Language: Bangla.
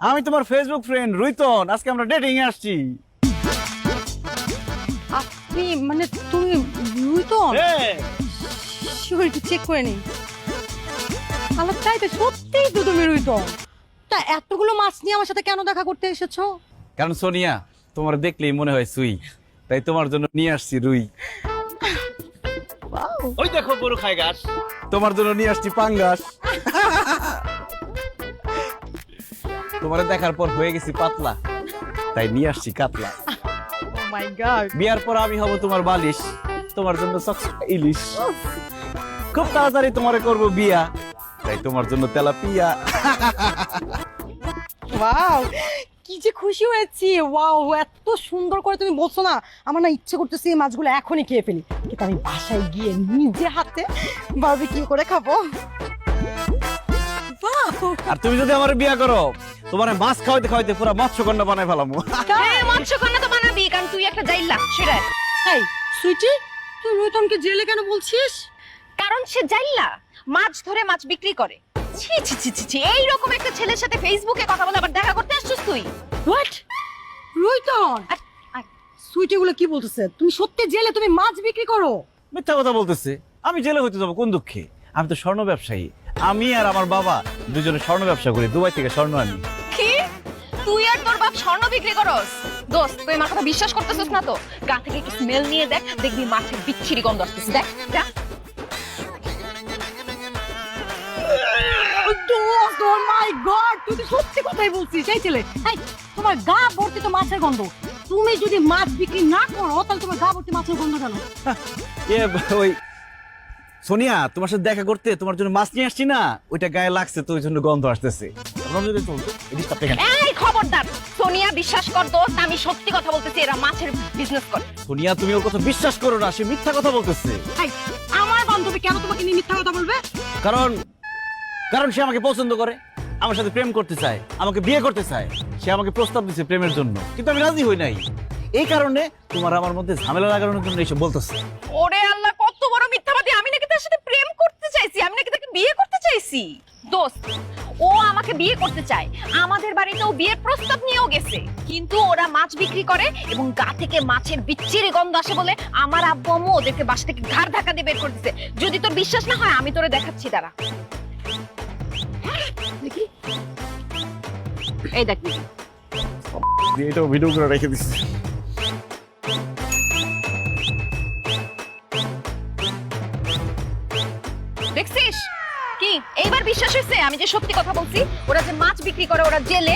আমি তোমার ফেসবুক ফ্রেন্ড রুইতন, আজকে আমরা ডেটিং এ আসছি। আপনি মানে তুমি রুইতন? শিওর একটু চেক করে নিই। আল্লাহ, তাই তো, সত্যিই তো তুমি রুইতন। তা এতগুলো মাছ নিয়ে আমার সাথে কেন দেখা করতে এসেছো? কারণ সোনিয়া, তোমার দেখলেই মনে হয় সুই, তাই তোমার জন্য নিয়ে আসছি রুই। ওই দেখো গরু খায় ঘাস, তোমার জন্য নিয়ে আসছি পাঙ্গাস। তোমার দেখার পর হয়ে গেছি পাতলা, তাই নিয়ে আসছি কাতলা। ও মাই গড। বিয়ার পর আমি হব তোমার বালিশ, তোমার জন্য ইলিশ। খুব তাড়াতাড়ি তোমারে করব বিয়া, তাই তোমার জন্য তেলাপিয়া। ওয়াও, কি যে খুশি হয়েছি। ওয়াও, এত সুন্দর করে তুমি বলছো না, আমার না ইচ্ছে করতেছে এই মাছগুলো এখনই খেয়ে ফেলি, কিন্তু আমি বাসায় গিয়ে নিজে হাতে বারবিকিউ করে খাবো। আর তুমি যদি আমার বিয়া করো, তোমার মাছ খাওয়াইতে খাওয়াইতে পুরো মৎস্যকন্যা বানাই ফেলামু। মৎস্যকন্যা তো বানাবি, কারণ তুই একটা জাইলা সেটা। এই সুইটি, তুই রুইতনকে জেলে কেন বলছিস? কারণ সে জাইলা, মাছ ধরে মাছ বিক্রি করে। ছি ছি ছি ছি ছি, এইরকম একটা ছেলের সাথে ফেসবুকে কথা বলে আবার দেখা করতে আসছিস তুই? হোয়াট? রুইতন, সুইটি এগুলো কি বলতেছে? তুমি সত্যি জেলে তুমি মাছ বিক্রি করো? মিথ্যা কথা বলতেছে। আমি জেলে হইতে যাবো কোন দুঃখে? আমি তো স্বর্ণ ব্যবসায়ী। আমি আর আমার বাবা দুজনে স্বর্ণ ব্যবসা করি, দুবাই থেকে স্বর্ণ আনি। কি তুই আর তোর বাপ স্বর্ণ বিক্রি করস? দোস্ত, তুই আমার কথা বিশ্বাস করতেছিস না তো? গা থেকে একটু স্মেল নিয়ে দেখ, দেখবি মাছের বিচ্ছিরি গন্ধ আসতেছে। দেখ যা। ও মাই গড, তুই তো সত্যি কথাই বলছিস। এই ছেলে, এই তোমার গা ভর্তি তো মাছের গন্ধ। তুমি যদি মাছ বিক্রি না করো তাহলে তোমার গা ভর্তি মাছের গন্ধ কেন? ওই সোনিয়া, তোমার সাথে দেখা করতে তোমার জন্য মাছ নিয়ে আসছি না, ওইটা গায়ে লাগছে তো ওই জন্য গন্ধ আসতেছে। এই খবরদার, সোনিয়া বিশ্বাস কর দোস্ত, আমি সত্যি কথা বলতেছি, এরা মাছের বিজনেস করে। সোনিয়া, তুমি ওর কথা বিশ্বাস করো না, সে মিথ্যা কথা বলতেছে। এই, আমার বান্ধবী কেন তোমাকে নিয়ে মিথ্যা কথা বলবে? কারণ কারণ সে আমাকে পছন্দ করে, আমার সাথে প্রেম করতে চায়, আমাকে বিয়ে করতে চায়। সে আমাকে প্রস্তাব দিচ্ছে প্রেমের জন্য, কিন্তু আমি রাজি হই নাই। এই কারণে তোমার আমার মধ্যে ঝামেলা লাগানোর জন্য এইসব বলতেছে। ওরে আল্লাহ, কত বড় মিথ্যাবাদী! আমি নাকি তার সাথে প্রেম করতে চাইছি, আমি নাকি তাকে বিয়ে করতে চাইছি। দোস্ত, ও আমাকে বিয়ে করতে চায়, আমাদের বাড়িতেও বিয়ের প্রস্তাব নিয়েও গেছে, কিন্তু ওরা মাছ বিক্রি করে এবং গা থেকে মাছের বিচ্ছিরি গন্ধ আসে বলে আমার আব্বু আম্মু ওদেরকে বাসা থেকে ঘাড় ধাক্কা দিয়ে বের করে দিছে। যদি তোর বিশ্বাস না হয় আমি তোরে দেখাচ্ছি, দাঁড়া। দেখি, এই দেখ, এটাও ভিডিও করে রেখে দিচ্ছি। দেখছিস কি? এইবার বিশ্বাস হয়েছে আমি যে সত্যি কথা বলছি? ওরা যে মাছ বিক্রি করে, ওরা জেলে,